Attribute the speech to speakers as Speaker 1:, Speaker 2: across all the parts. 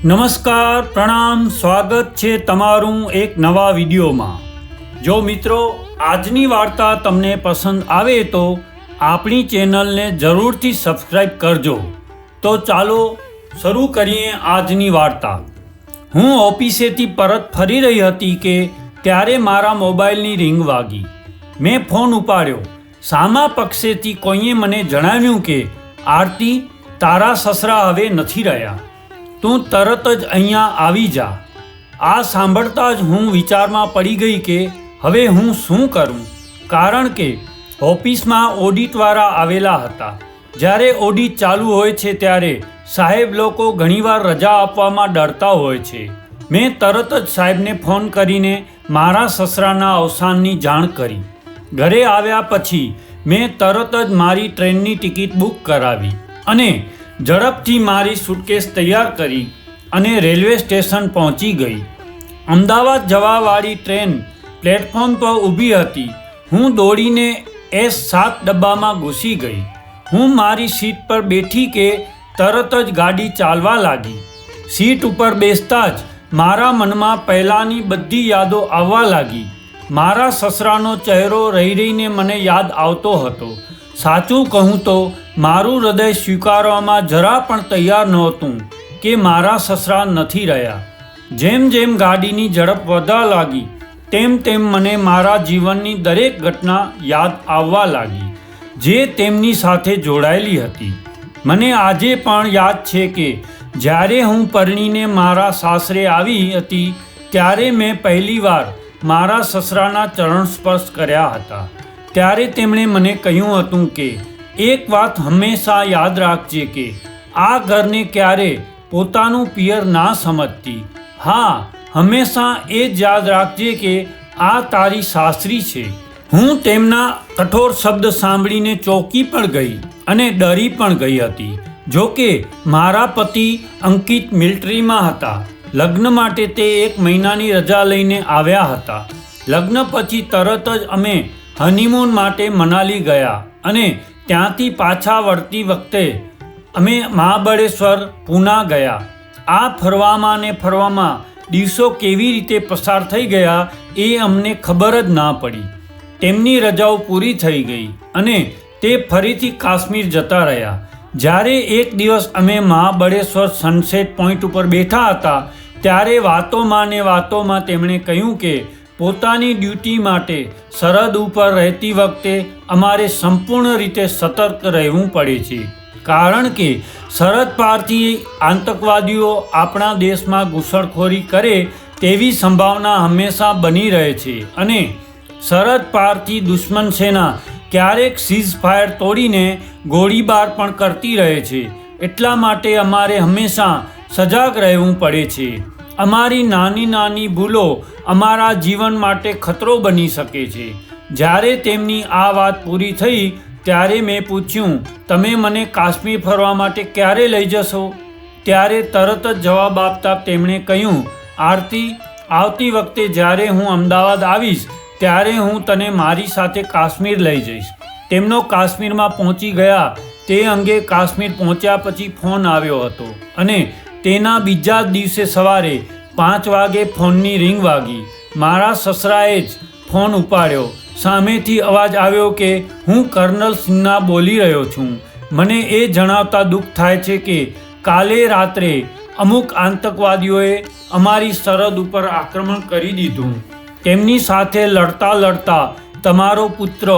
Speaker 1: નમસ્કાર, પ્રણામ, સ્વાગત છે તમારું એક નવા વિડીયોમાં। જો મિત્રો આજની વાર્તા તમને પસંદ આવે તો આપણી ચેનલને જરૂરથી સબસ્ક્રાઈબ કરજો। તો ચાલો શરૂ કરીએ આજની વાર્તા। હું ઓફિસેથી પરત ફરી રહી હતી કે ત્યારે મારા મોબાઈલની રિંગ વાગી। મેં ફોન ઉપાડ્યો। સામા પક્ષેથી કોઈએ મને જણાવ્યું કે આરતી, તારા સસરા હવે નથી રહ્યા, તું તરત જ અહીંયા આવી જા। આ સાંભળતા જ હું વિચારમાં પડી ગઈ કે હવે હું શું કરું, કારણ કે ઓફિસમાં ઓડિટવાળા આવેલા હતા। જ્યારે ઓડિટ ચાલુ હોય છે ત્યારે સાહેબ લોકો ઘણીવાર રજા આપવામાં ડરતા હોય છે। મેં તરત જ સાહેબને ફોન કરીને મારા સસરાના અવસાનની જાણ કરી। ઘરે આવ્યા પછી મેં તરત જ મારી ટ્રેનની ટિકિટ બુક કરાવી અને ઝડપથી મારી સુટકેસ તૈયાર કરી અને રેલવે સ્ટેશન પહોંચી ગઈ। અમદાવાદ જવાવાળી ટ્રેન પ્લેટફોર્મ પર ઊભી હતી। હું દોડીને S7 ડબ્બામાં ઘૂસી ગઈ। હું મારી સીટ પર બેઠી કે તરત જ ગાડી ચાલવા લાગી। સીટ ઉપર બેસતા જ મારા મનમાં પહેલાંની બધી યાદો આવવા લાગી। મારા સસરાનો ચહેરો રહી રહીને મને યાદ આવતો હતો। સાચું કહું તો મારું હૃદય સ્વીકારવામાં જરા પણ તૈયાર નહોતું કે મારા સસરા નથી રહ્યા। જેમ જેમ ગાડીની ઝડપ વધવા લાગી તેમ તેમ મને મારા જીવનની દરેક ઘટના યાદ આવવા લાગી જે તેમની સાથે જોડાયેલી હતી। મને આજે પણ યાદ છે કે જ્યારે હું પરણીને મારા સાસરે આવી હતી ત્યારે મેં પહેલીવાર મારા સસરાના ચરણ સ્પર્શ કર્યા હતા। ત્યારે તેમણે મને કહ્યું હતું કે એક વાત હંમેશા યાદ રાખજે કે આ ઘરને ક્યારે પોતાનું પિયર ના સમજતી। હા, હંમેશા એ જ યાદ રાખજે કે આ તારી સાસરી છે। હું તેમના કઠોર શબ્દ સાંભળીને ચોંકી પણ ગઈ અને ડરી પણ ગઈ હતી। જોકે મારા પતિ અંકિત મિલિટરીમાં હતા। લગ્ન માટે તે 1 મહિનાની રજા લઈને આવ્યા હતા। લગ્ન પછી તરત જ અમે હનીમૂન માટે મનાલી ગયા અને ત્યાંથી પાછા વળતી વખતે અમે મહાબળેશ્વર, પૂના ગયા। આ ફરવામાં ને ફરવામાં દિવસો કેવી રીતે પસાર થઈ ગયા એ અમને ખબર જ ના પડી। તેમની રજાઓ પૂરી થઈ ગઈ અને તે ફરીથી કાશ્મીર જતા રહ્યા। જ્યારે એક દિવસ અમે મહાબળેશ્વર સનસેટ પોઈન્ટ ઉપર બેઠા હતા ત્યારે વાતોમાં તેમણે કહ્યું કે પોતાની ડ્યુટી માટે સરહદ ઉપર રહેતી વખતે અમારે સંપૂર્ણ રીતે સતર્ક રહેવું પડે છે, કારણ કે સરહદ પારથી આતંકવાદીઓ આપણા દેશમાં ઘૂસણખોરી કરે તેવી સંભાવના હંમેશા બની રહે છે અને સરહદ પારથી દુશ્મન સેના ક્યારેક સીઝ ફાયર તોડીને ગોળીબાર પણ કરતી રહે છે। એટલા માટે અમારે હંમેશા સજાગ રહેવું પડે છે। અમારી નાની નાની ભૂલો અમારા જીવન માટે ખતરો બની શકે છે। જ્યારે તેમની આ વાત પૂરી થઈ ત્યારે મેં પૂછ્યું, તમે મને કાશ્મીર ફરવા માટે ક્યારે લઈ જશો? ત્યારે તરત જ જવાબ આપતા તેમણે કહ્યું, આરતી, આવતી વખતે જ્યારે હું અમદાવાદ આવીશ ત્યારે હું તને મારી સાથે કાશ્મીર લઈ જઈશ। તેમનો કાશ્મીરમાં પહોંચી ગયા તે અંગે કાશ્મીર પહોંચ્યા પછી ફોન આવ્યો હતો અને તેના બીજા જ દિવસે સવારે 5 વાગે ફોનની રિંગ વાગી। મારા સસરાએ જ ફોન ઉપાડ્યો। સામેથી અવાજ આવ્યો કે હું કર્નલ સિન્હા બોલી રહ્યો છું। મને એ જણાવતા દુઃખ થાય છે કે કાલે રાત્રે અમુક આતંકવાદીઓએ અમારી સરહદ ઉપર આક્રમણ કરી દીધું। તેમની સાથે લડતા લડતા તમારો પુત્ર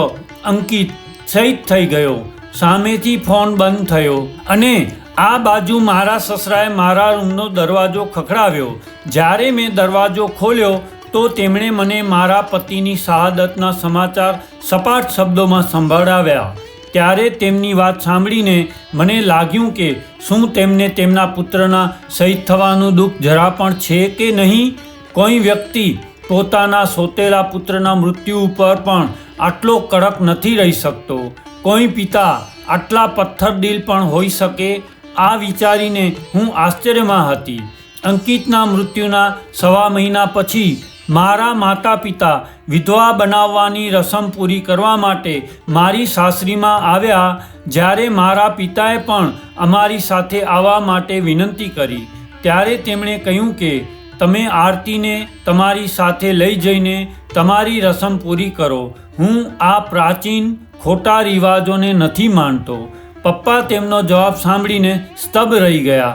Speaker 1: અંકિત શહીદ થઈ ગયો। સામેથી ફોન બંધ થયો અને આ બાજુ મારા સસરાએ મારા રૂમનો દરવાજો ખખડાવ્યો। જ્યારે મેં દરવાજો ખોલ્યો તો તેમણે મને મારા પતિની શહાદતના સમાચાર સપાટ શબ્દોમાં સંભળાવ્યા। ત્યારે તેમની વાત સાંભળીને મને લાગ્યું કે શું તેમને તેમના પુત્રના શહીદ થવાનું દુઃખ જરા પણ છે કે નહીં? કોઈ વ્યક્તિ પોતાના સોતેલા પુત્રના મૃત્યુ ઉપર પણ આટલો કડક નથી રહી શકતો। કોઈ પિતા આટલા પથ્થરદિલ પણ હોઈ શકે? આ વિચારીને હું આશ્ચર્યમાં હતી। અંકિતના મૃત્યુના 1.25 મહિના પછી મારા માતા પિતા વિધવા બનાવવાની રસમ પૂરી કરવા માટે મારી સાસરીમાં આવ્યા। જ્યારે મારા પિતાએ પણ અમારી સાથે આવવા માટે વિનંતી કરી ત્યારે તેમણે કહ્યું કે તમે આરતીને તમારી સાથે લઈ જઈને તમારી રસમ પૂરી કરો. હું આ પ્રાચીન ખોટા રિવાજોને નથી માનતો. પપ્પા તેમનો જવાબ સાંભળીને સ્તબ્ધ રહી ગયા.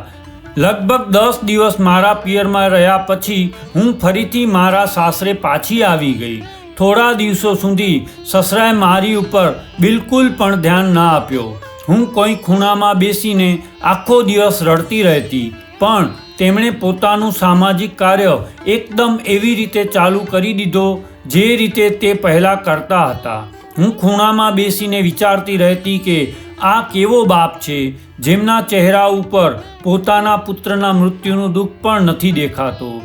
Speaker 1: લગભગ 10 દિવસ મારા પિયરમાં રહ્યા પછી હું ફરીથી મારા સાસરે પાછી આવી ગઈ. થોડા દિવસો સુધી સસરાએ મારી ઉપર બિલકુલ પણ ધ્યાન ના આપ્યો. હું કોઈ ખૂણામાં બેસીને આખો દિવસ રડતી રહેતી. પણ તેમણે પોતાનું સામાજિક કાર્ય એકદમ એવી રીતે ચાલુ કરી દીધો જે રીતે તે પહેલાં કરતા હતા. હું ખૂણામાં બેસીને વિચારતી રહેતી કે આ કેવો બાપ છે જેમના ચહેરા ઉપર પોતાના પુત્રના મૃત્યુનું દુઃખ પણ નથી દેખાતું.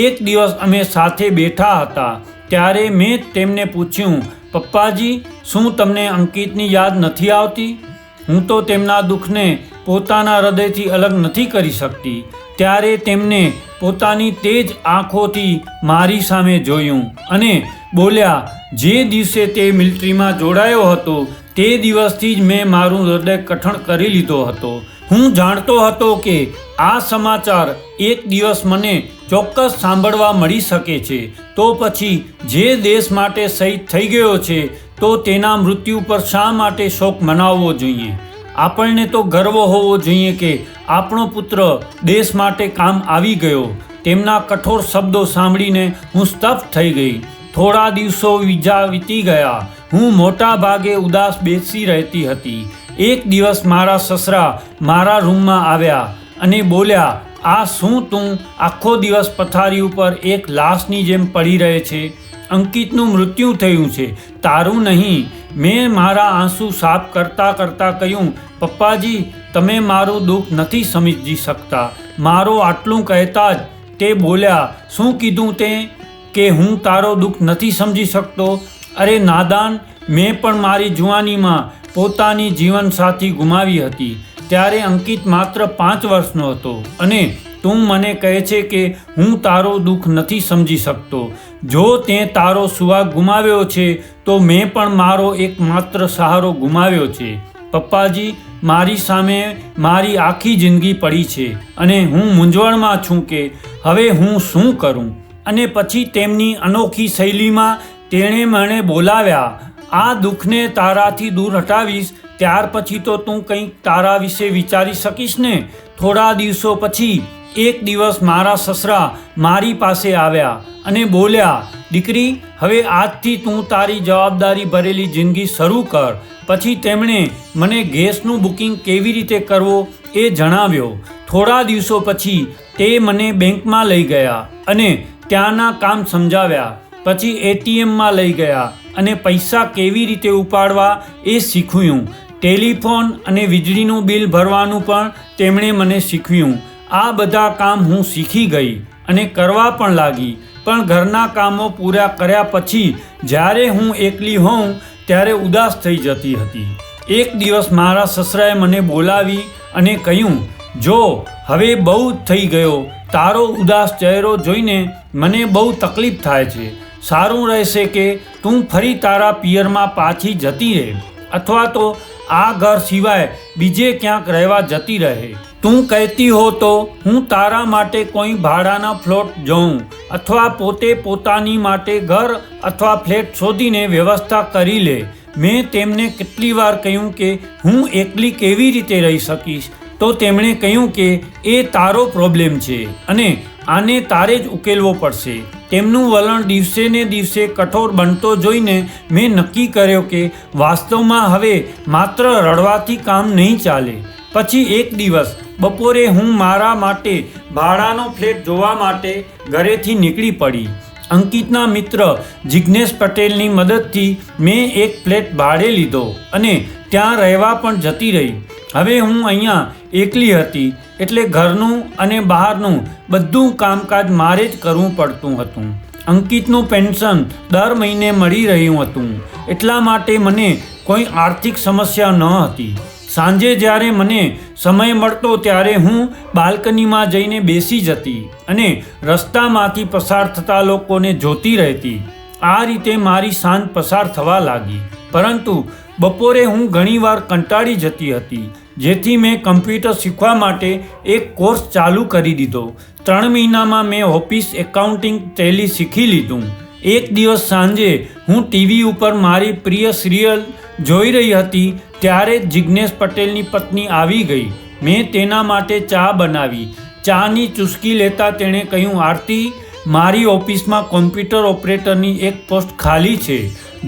Speaker 1: એક દિવસ અમે સાથે બેઠા હતા ત્યારે મેં તેમને પૂછ્યું, પપ્પાજી, શું તમને અંકિતની યાદ નથી આવતી? હું તો તેમના દુઃખને પોતાના હૃદયથી અલગ નથી કરી શકતી. ત્યારે તેમને પોતાની તેજ આંખોથી મારી સામે જોયું અને બોલ્યા, જે દિવસે તે મિલિટરીમાં જોડાયો હતો તે દિવસથી જ મેં મારું હૃદય કઠણ કરી લીધો હતો. હું જાણતો હતો કે આ સમાચાર એક દિવસ મને ચોક્કસ સાંભળવા મળી શકે છે. તો પછી જે દેશ માટે શહીદ થઈ ગયો છે તો તેના મૃત્યુ પર શા માટે શોક મનાવવો જોઈએ? આપણને તો ગર્વ હોવો જોઈએ કે આપણો પુત્ર દેશ માટે કામ આવી ગયો. તેમના કઠોર શબ્દો સાંભળીને હું સ્તબ્ધ થઈ ગઈ. થોડા દિવસો વીતી ગયા. હું મોટા ભાગે ઉદાસ બેસી રહેતી હતી. એક દિવસ મારા સસરા મારા રૂમમાં આવ્યા અને બોલ્યા, આ શું તું આખો દિવસ પથારી ઉપર એક લાશની જેમ પડી રહે છે? અંકિતનું મૃત્યુ થયું છે, તારું નહીં. મેં મારા આંસુ સાફ કરતાં કરતાં કહ્યું, પપ્પાજી, તમે મારું દુઃખ નથી સમજી શકતા. મારો આટલું કહેતા જ તે બોલ્યા, શું કીધું તે? કે હું તારો દુઃખ નથી સમજી શકતો? અરે નાદાન, મેં પણ મારી જુવાનીમાં પોતાની જીવનસાથી ગુમાવી હતી. ત્યારે અંકિત માત્ર 5 વર્ષનો હતો અને તું મને કહે છે કે હું તારો દુઃખ નથી સમજી શકતો. જો તે તારો સુહાગ ગુમાવ્યો છે તો મેં પણ મારો એકમાત્ર સહારો ગુમાવ્યો છે. પપ્પાજી, મારી સામે મારી આખી જિંદગી પડી છે અને હું મૂંઝવણમાં છું કે હવે હું શું કરું. અને પછી તેમની અનોખી શૈલીમાં તેણે મને બોલાવ્યા. આ દુઃખને તારાથી દૂર હટાવીશ ત્યાર પછી તો તું કંઈક તારા વિશે વિચારી શકીશ ને. થોડા દિવસો પછી એક દિવસ મારા સસરા મારી પાસે આવ્યા અને બોલ્યા, દીકરી, હવે આજથી તું તારી જવાબદારી ભરેલી જિંદગી શરૂ કર. પછી તેમણે મને ગેસનું બુકિંગ કેવી રીતે કરવો એ જણાવ્યો. થોડા દિવસો પછી તે મને બેંકમાં લઈ ગયા અને ત્યાંના કામ સમજાવ્યા. પછી એટીએમમાં લઈ ગયા અને પૈસા કેવી રીતે ઉપાડવા એ શીખવ્યું. ટેલિફોન અને વીજળીનું બિલ ભરવાનું પણ તેમણે મને શીખવ્યું. આ બધા કામ હું શીખી ગઈ અને કરવા પણ લાગી. પણ ઘરના કામો પૂરા કર્યા પછી જ્યારે હું એકલી હોઉં ત્યારે ઉદાસ થઈ જતી હતી. એક દિવસ મારા સસરાએ મને બોલાવી અને કહ્યું, જો હવે બહુ થઈ ગયો. તારો ઉદાસ ચહેરો જોઈને મને બહુ તકલીફ થાય છે. સારું રહેશે કે તું ફરી તારા પિયરમાં પાછી જતી રહે અથવા તો આ ઘર સિવાય બીજે ક્યાંક રહેવા જતી રહે. તું કહેતી હો તો હું તારા માટે કોઈ ભાડાના ફ્લેટ જોઉં અથવા પોતે પોતાની માટે ઘર અથવા ફ્લેટ શોધીને વ્યવસ્થા કરી લે. મેં તેમને કેટલી વાર કહ્યું કે હું એકલી કેવી રીતે રહી શકીશ? તો તેમણે કહ્યું કે એ તારો પ્રોબ્લેમ છે અને આને તારે જ ઉકેલવો પડશે. તેમનું વલણ દિવસે ને દિવસે કઠોર બનતો જોઈને મેં નક્કી કર્યો કે વાસ્તવમાં હવે માત્ર રડવાથી કામ નહીં ચાલે. પછી એક દિવસ બપોરે હું મારા માટે ભાડાનો ફ્લેટ જોવા માટે ઘરેથી નીકળી પડી. અંકિતના મિત્ર જિગ્નેશ પટેલની મદદથી મેં એક ફ્લેટ ભાડે લીધો અને ત્યાં રહેવા પણ જતી રહી. હવે હું અહીંયા એકલી હતી એટલે ઘરનું અને બહારનું બધું કામકાજ મારે જ કરવું પડતું હતું. અંકિતનું પેન્શન દર મહિને મળી રહ્યું હતું એટલા માટે મને કોઈ આર્થિક સમસ્યા ન હતી. સાંજે જ્યારે મને સમય મળતો ત્યારે હું બાલ્કનીમાં જઈને બેસી જતી અને રસ્તામાંથી પસાર થતા લોકોને જોતી રહેતી. આ રીતે મારી સાંજ પસાર થવા લાગી. પરંતુ બપોરે હું ઘણીવાર કંટાળી જતી હતી. જેથી મેં કમ્પ્યુટર શીખવા માટે એક કોર્સ ચાલુ કરી દીધો. 3 મહિનામાં મેં ઓફિસ એકાઉન્ટિંગ ટેલી શીખી લીધું. એક દિવસ સાંજે હું ટીવી ઉપર મારી પ્રિય સિરિયલ જોઈ રહી હતી ત્યારે જિજ્ઞેશ પટેલની પત્ની આવી ગઈ. મેં તેના માટે ચા બનાવી. ચાની ચૂસકી લેતા તેણે કહ્યું, આરતી, મારી ઓફિસમાં કોમ્પ્યુટર ઓપરેટરની એક પોસ્ટ ખાલી છે.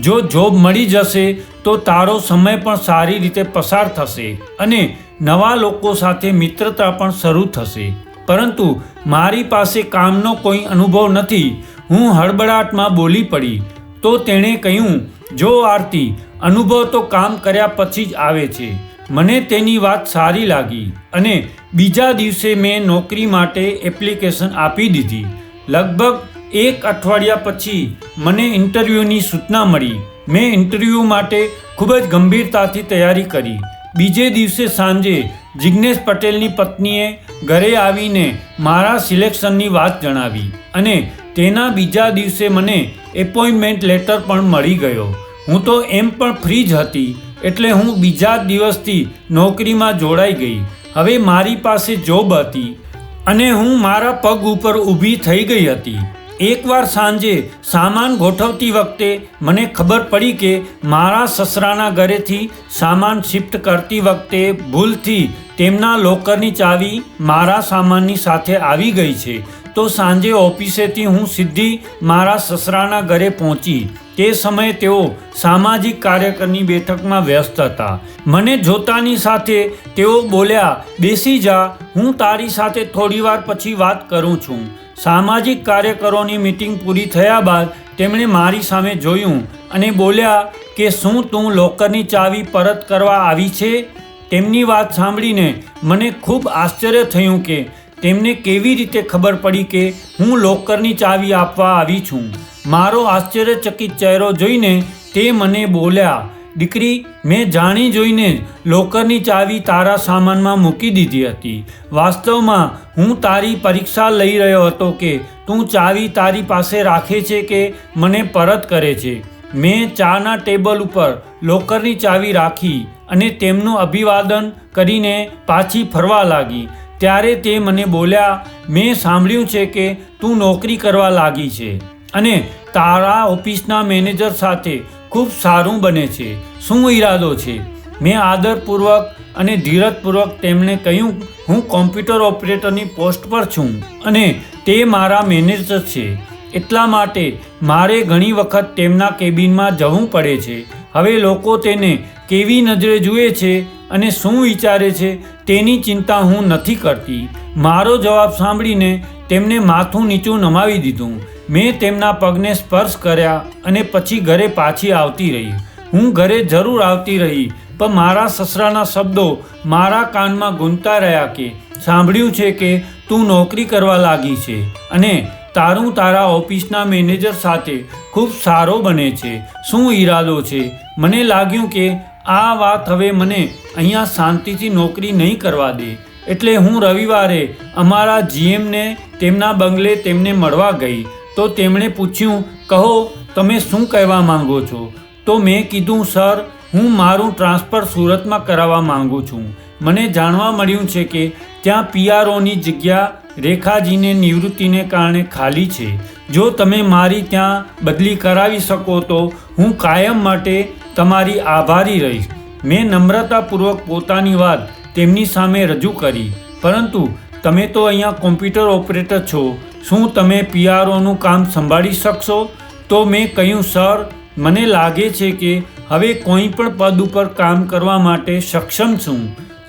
Speaker 1: જો જોબ મળી જશે તો તારો સમય પણ સારી રીતે પસાર થશે અને નવા લોકો સાથે મિત્રતા પણ શરૂ થશે. પરંતુ મારી પાસે કામનો કોઈ અનુભવ નથી. હું હડબડાટમાં બોલી પડી. તો તેણે કહ્યું, જો આરતી, અનુભવ તો કામ કર્યા પછી જ આવે છે. મને તેની વાત સારી લાગી અને બીજા દિવસે મેં નોકરી માટે એપ્લિકેશન આપી દીધી. લગભગ 1 અઠવાડિયા પછી મને ઇન્ટરવ્યૂની સૂચના મળી. મેં ઇન્ટરવ્યૂ માટે ખૂબ જ ગંભીરતાથી તૈયારી કરી. બીજે દિવસે સાંજે જિજ્ઞેશ પટેલની પત્નીએ ઘરે આવીને મારા સિલેક્શનની વાત જણાવી અને તેના બીજા દિવસે મને એપોઇન્ટમેન્ટ લેટર પણ મળી ગયો. હું તો એમ પણ ફ્રી જ હતી એટલે હું બીજા જ દિવસથી નોકરીમાં જોડાઈ ગઈ. હવે મારી પાસે જોબ હતી અને હું મારા પગ ઉપર ઊભી થઈ ગઈ હતી. એકવાર સાંજે સામાન ગોઠવતી વખતે મને ખબર પડી કે મારા સસરાના ઘરેથી સામાન શિફ્ટ કરતી વખતે ભૂલથી તેમના લોકરની ચાવી મારા સામાનની સાથે આવી ગઈ છે. તો સાંજે ઓફિસેથી હું સીધી મારા સસરાના ઘરે પહોંચી. તે સમયે તેઓ સામાજિક કાર્યકરની બેઠકમાં વ્યસ્ત હતા. મને જોતાની સાથે તેઓ બોલ્યા, બેસી જા, હું તારી સાથે થોડીવાર પછી વાત કરું છું. સામાજિક કાર્યકરોની મીટિંગ પૂરી થયા બાદ તેમણે મારી સામે જોયું અને બોલ્યા કે શું તું લોકરની ચાવી પરત કરવા આવી છે? તેમની વાત સાંભળીને મને ખૂબ આશ્ચર્ય થયું કે તેમને કેવી રીતે ખબર પડી કે હું લોકરની ચાવી આપવા આવી છું. મારો આશ્ચર્યચકિત ચહેરો જોઈને તે મને બોલ્યા, દીકરી, મેં જાણી જોઈને લોકરની ચાવી તારા સામાનમાં મૂકી દીધી હતી. વાસ્તવમાં હું તારી પરીક્ષા લઈ રહ્યો હતો કે તું ચાવી તારી પાસે રાખે છે કે મને પરત કરે છે. મેં ચાના ટેબલ ઉપર લોકરની ચાવી રાખી અને તેમનું અભિવાદન કરીને પાછી ફરવા લાગી. ત્યારે તે મને બોલ્યા, મેં સાંભળ્યું છે કે તું નોકરી કરવા લાગી છે અને તારા ઓફિસના મેનેજર સાથે ખૂબ સારું બને છે. શું ઈરાદો છે? મેં આદરપૂર્વક અને ધીરજપૂર્વક તેમને કહ્યું, હું કોમ્પ્યુટર ઓપરેટરની પોસ્ટ પર છું અને તે મારા મેનેજર છે. એટલા માટે મારે ઘણી વખત તેમના કેબિનમાં જવું પડે છે. હવે લોકો તેને કેવી નજરે જુએ છે અને શું વિચારે છે તેની ચિંતા હું નથી કરતી. મારો જવાબ સાંભળીને તેમને માથું નીચું નમાવી દીધું. મેં તેમના પગને સ્પર્શ કર્યા અને પછી ઘરે પાછી આવતી રહી. હું ઘરે જરૂર આવતી રહી, પણ મારા સસરાના શબ્દો મારા કાનમાં ગૂંજતા રહ્યા કે સાંભળ્યું છે કે તું નોકરી કરવા લાગી છે અને તારું તારા ઓફિસના મેનેજર સાથે ખૂબ સારો બને છે. શું ઈરાદો છે? મને લાગ્યું કે આ વાત હવે મને અહીંયા શાંતિથી નોકરી નહીં કરવા દે. એટલે હું રવિવારે અમારા જીએમને તેમના બંગલે તેમને મળવા ગઈ. તો તેમણે પૂછ્યું, કહો, તમે શું કહેવા માંગો છો? તો મેં કીધું, સર, હું મારું ટ્રાન્સફર સુરતમાં કરાવવા માંગુ છું. મને જાણવા મળ્યું છે કે ત્યાં પીઆરઓની જગ્યા રેખાજીને નિવૃત્તિને કારણે ખાલી છે. જો તમે મારી ત્યાં બદલી કરાવી શકો તો હું કાયમ માટે તમારી આભારી રહીશ. મેં નમ્રતાપૂર્વક પોતાની વાત તેમની સામે રજૂ કરી. પરંતુ તમે તો અહીંયા કોમ્પ્યુટર ઓપરેટર છો, શું તમે પીઆરઓનું કામ સંભાળી શકશો? તો મેં કહ્યું, સર, મને લાગે છે કે હવે કોઈ પણ પદ ઉપર કામ કરવા માટે સક્ષમ છું.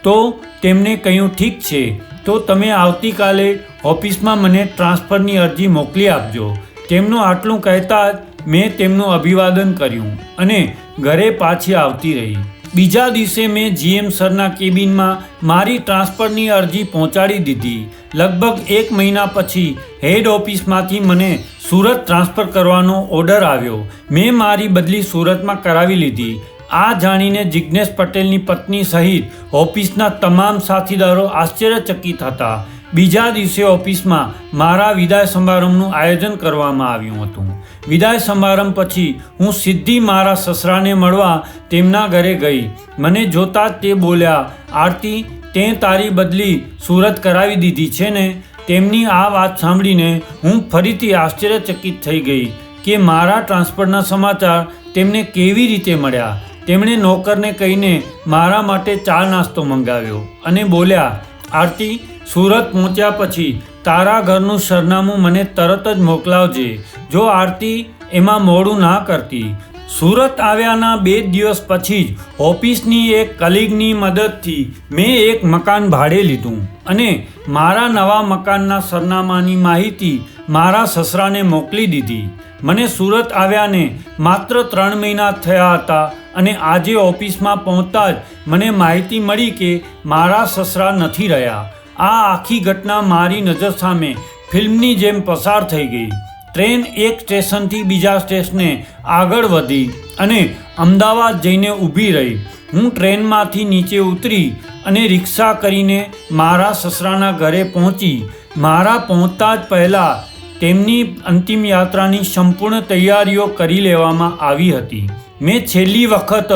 Speaker 1: તો તેમણે કહ્યું, ઠીક છે, તો તમે આવતીકાલે ઓફિસમાં મને ટ્રાન્સફરની અરજી મોકલી આપજો. તેમનું આટલું કહેતા જ મેં તેમનું અભિવાદન કર્યું અને ઘરે પાછી આવતી રહી. બીજા દિવસે મેં જીએમ સરના કેબિનમાં મારી ટ્રાન્સફરની અરજી પહોંચાડી દીધી. લગભગ 1 મહિના પછી હેડ ઓફિસમાંથી મને સુરત ટ્રાન્સફર કરવાનો ઓર્ડર આવ્યો. મેં મારી બદલી સુરતમાં કરાવી લીધી. આ જાણીને જિજ્ઞેશ પટેલની પત્ની સહિત ઓફિસના તમામ સાથીદારો આશ્ચર્યચકિત હતા. બીજા દિવસે ઓફિસમાં મારા વિદાય સમારંભનું આયોજન કરવામાં આવ્યું હતું. વિદાય સમારંભ પછી હું સીધી મારા સસરાને મળવા તેમના ઘરે ગઈ. મને જોતાં જ તે બોલ્યા, આરતી, તે તારી બદલી સુરત કરાવી દીધી છે ને? તેમની આ વાત સાંભળીને હું ફરીથી આશ્ચર્યચકિત થઈ ગઈ કે મારા ટ્રાન્સફરના સમાચાર તેમને કેવી રીતે મળ્યા. તેમણે નોકરને કહીને મારા માટે ચા નાસ્તો મંગાવ્યો અને બોલ્યા, આરતી, સુરત પહોંચ્યા પછી તારા ઘરનું સરનામું મને તરત જ મોકલાવજે. જો આરતી એમાં મોડું ના કરતી. સુરત આવ્યાના 2 દિવસ પછી જ ઓફિસની એક કલીગની મદદથી મેં એક મકાન ભાડે લીધું અને મારા નવા મકાનના સરનામાની માહિતી મારા સસરાને મોકલી દીધી. મને સુરત આવ્યાને માત્ર 3 મહિના થયા હતા અને આજે ઓફિસમાં પહોંચતા જ મને માહિતી મળી કે મારા સસરા નથી રહ્યા. આ આખી ઘટના મારી નજર સામે ફિલ્મની જેમ પસાર થઈ ગઈ. ટ્રેન એક સ્ટેશનથી બીજા સ્ટેશને આગળ વધી અને અમદાવાદ જઈને ઊભી રહી. હું ટ્રેનમાંથી નીચે ઉતરી અને રિક્ષા કરીને મારા સસરાના ઘરે પહોંચી. મારા પહોંચતા જ પહેલાં તેમની અંતિમ યાત્રાની સંપૂર્ણ તૈયારીઓ કરી લેવામાં આવી હતી. મેં છેલ્લી વખત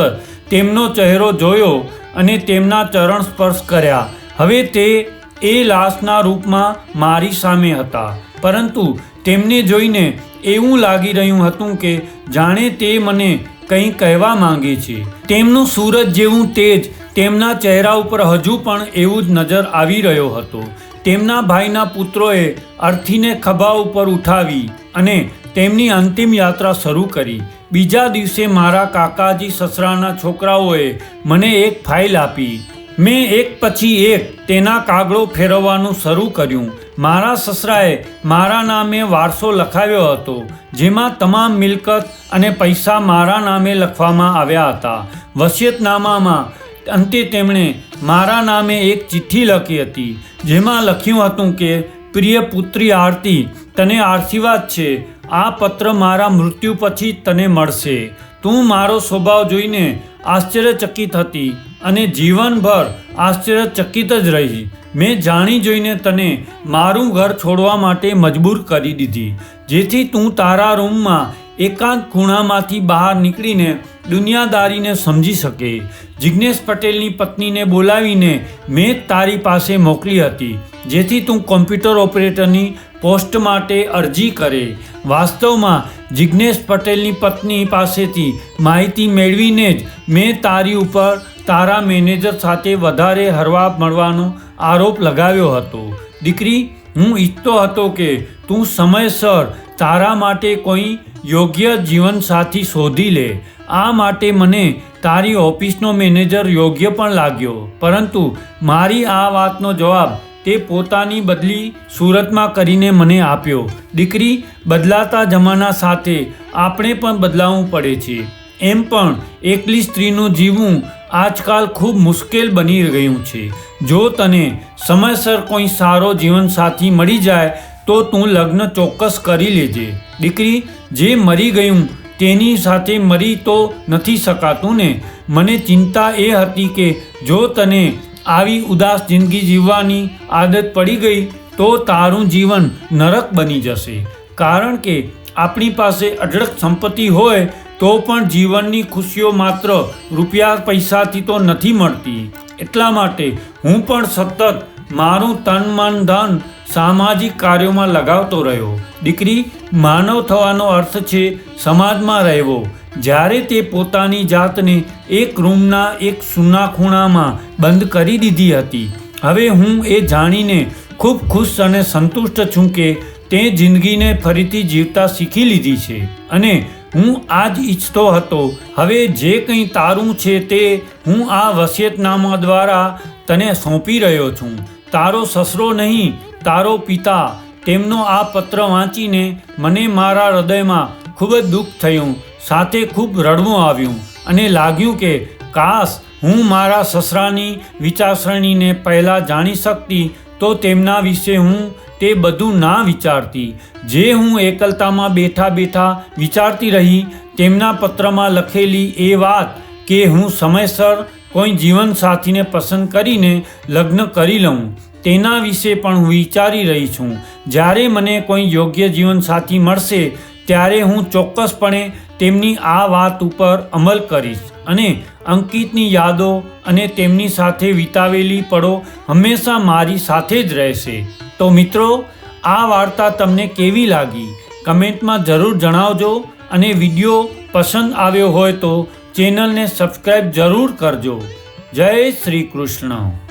Speaker 1: તેમનો ચહેરો જોયો અને તેમના ચરણ સ્પર્શ કર્યા. હવે તે એ લાશના રૂપમાં મારી સામે હતા, પરંતુ તેમને જોઈને એવું લાગી રહ્યું હતું કે જાણે તે મને કંઈ કહેવા માંગે છે. તેમનું સૂરજ જેવું તેજ તેમના ચહેરા ઉપર હજુ પણ એવું જ નજર આવી રહ્યો હતો. તેમના ભાઈના પુત્રોએ અર્થીને ખભા ઉપર ઉઠાવી અને તેમની અંતિમ યાત્રા શરૂ કરી. બીજા દિવસે મારા કાકાજી સસરાના છોકરાઓએ મને એક ફાઇલ આપી. મેં એક પછી એક તેના કાગળો ફેરવવાનું શરૂ કર્યું. મારા સસરાએ મારા નામે વારસો લખાવ્યો હતો, જેમાં તમામ મિલકત અને પૈસા મારા નામે લખવામાં આવ્યા હતા. વસિયતનામામાં અંતે તેમણે મારા નામે એક ચિઠ્ઠી લખી હતી, જેમાં લખ્યું હતું કે, પ્રિય પુત્રી આરતી, તને આશીર્વાદ છે. આ પત્ર મારા મૃત્યુ પછી તને મળશે. તું મારો સ્વભાવ જોઈને આશ્ચર્યચકિત હતી અને જીવનભર આશ્ચર્યચકિત જ રહી. મેં જાણી જોઈને તને મારું ઘર છોડવા માટે મજબૂર કરી દીધી, જેથી તું તારા રૂમમાં એકાંત ખૂણામાંથી બહાર નીકળીને દુનિયાદારીને સમજી શકે. જિજ્ઞેશ પટેલની પત્નીને બોલાવીને મેં તારી પાસે મોકલી હતી, જેથી તું કોમ્પ્યુટર ઓપરેટરની પોસ્ટ માટે અરજી કરે. વાસ્તવમાં જિજ્ઞેશ પટેલની પત્ની પાસેથી માહિતી મેળવીને જ મેં તારી ઉપર તારા મેનેજર સાથે વધારે હરવા મળવાનો આરોપ લગાવ્યો હતો. દીકરી, હું ઈચ્છતો હતો કે તું સમયસર તારા માટે કોઈ યોગ્ય જીવનસાથી શોધી લે. આ માટે મને તારી ઓફિસનો મેનેજર યોગ્ય પણ લાગ્યો, પરંતુ મારી આ વાતનો જવાબ તે પોતાની બદલી સુરતમાં કરીને મને આપ્યો. દીકરી, બદલાતા જમાના સાથે આપણે પણ બદલાવું પડે છે. એમ પણ એકલી સ્ત્રીનું જીવવું આજકાલ ખૂબ મુશ્કેલ બની ગયું છે. જો તને સમયસર કોઈ સારો જીવનસાથી મળી જાય તો તું લગ્ન ચોક્કસ કરી લેજે. દીકરી, જે મરી ગયું તેની સાથે મરી તો નથી શકાતું ને. મને ચિંતા એ હતી કે જો તને આવી ઉદાસ જિંદગી જીવવાની આદત પડી ગઈ તો તારું જીવન નરક બની જશે. કારણ કે આપણી પાસે અઢળક સંપત્તિ હોય તો પણ જીવનની ખુશીઓ માત્ર રૂપિયા પૈસાથી તો નથી મળતી. એટલા માટે હું પણ સતત મારું તન મન ધન સામાજિક કાર્યોમાં લગાવતો રહ્યો. દીકરી, માનવ થવાનો અર્થ છે સમાજમાં રહેવો. જ્યારે તે પોતાની જાતને એક રૂમના એક સૂના ખૂણામાં બંધ કરી દીધી હતી, હવે હું એ જાણીને ખૂબ ખુશ અને સંતુષ્ટ છું કે તે જિંદગીને ફરીથી જીવતા શીખી લીધી છે. અને હું આ જ ઈચ્છતો હતો. હવે જે કંઈ તારું છે તે હું આ વસિયતનામા દ્વારા તને સોંપી રહ્યો છું. તારો સસરો નહીં, તારો પિતા. તેમનો આ પત્ર વાંચીને મને મારા હૃદયમાં ખૂબ જ દુઃખ થયું, સાથે ખૂબ રડવું આવ્યું અને લાગ્યું કે કાશ હું મારા સસરાની વિચારસરણીને પહેલાં જાણી શકતી તો તેમના વિશે હું તે બધું ના વિચારતી, જે હું એકલતામાં બેઠા બેઠા વિચારતી રહી. તેમના પત્રમાં લખેલી એ વાત કે હું સમયસર કોઈ જીવનસાથીને પસંદ કરીને લગ્ન કરી લઉં, તેના વિશે પણ હું વિચારી રહી છું. જ્યારે મને કોઈ યોગ્ય જીવનસાથી મળશે ત્યારે હું ચોક્કસપણે તેમની આ વાત ઉપર અમલ કરીશ અને અંકિતની યાદો અને તેમની સાથે વિતાવેલી પળો હંમેશા મારી સાથે જ રહેશે. તો મિત્રો, આ વાર્તા તમને કેવી લાગી કમેન્ટમાં જરૂર જણાવજો અને વિડીયો પસંદ આવ્યો હોય તો ચેનલને સબસ્ક્રાઈબ જરૂર કરજો. જય શ્રી કૃષ્ણ.